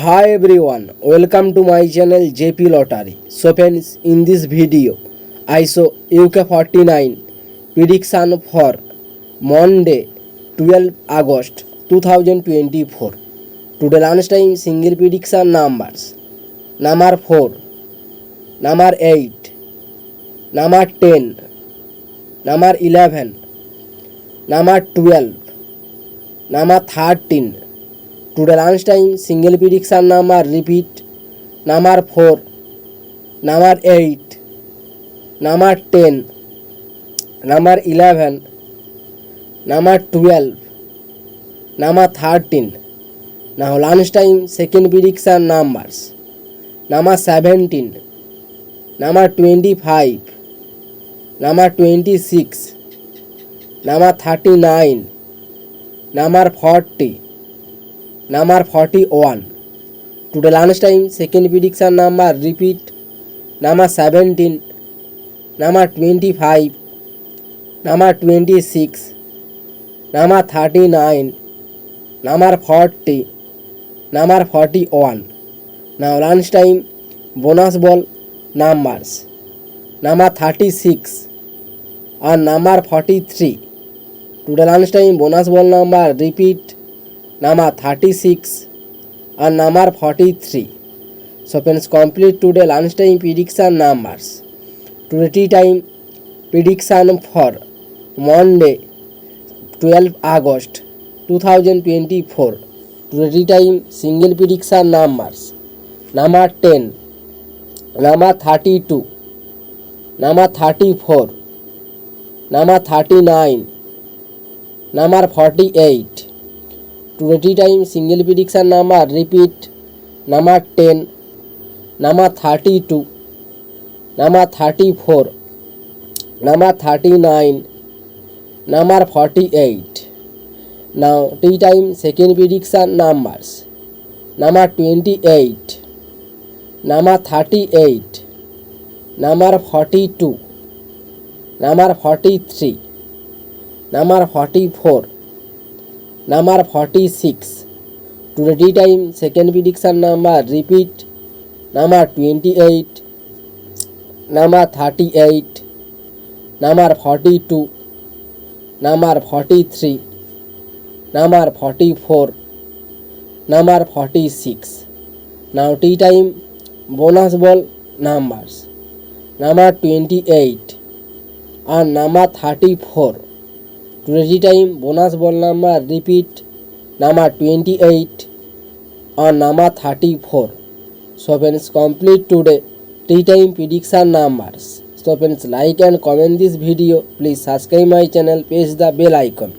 Hi everyone, welcome to my channel JP Lottery. So friends, in this video, I show UK49 prediction for Monday 12 August 2024. Today lunchtime single prediction numbers. Number 4, number 8, number 10, number 11, number 12, number 13. Today lunchtime single prediction number repeat number 4, number 8, number 10, number 11, number 12, number 13. Now lunchtime second prediction numbers number 17, number 25, number 26, number 39, number 40, number 41. Today lunchtime second prediction number repeat number 17, number 25, number 26, number 39, number 40, number 41. Now lunchtime bonus ball numbers number 36 and number 43. Today lunchtime bonus ball number repeat number 36 and number 43. So friends, complete today lunchtime prediction numbers. Today tea time prediction for Monday 12 August 2024. Today tea time single prediction numbers number 10, number 32, number 34, number 39, number 48. Today tea time single prediction number repeat number 10, number 32, number 34, number 39, number 48. Now tea time second prediction numbers number 28, number 38, number 42, number 43, number 44, number 46. Today tea time second prediction number repeat number 28, number 38, number 42, number 43, number 44, number 46. Now tea time bonus ball numbers number 28 and number 34. Today tea time bonus ball number repeat number 28 and number 34. So friends, complete today tea time prediction numbers. So friends, like and comment this video. Please subscribe my channel, press the bell icon.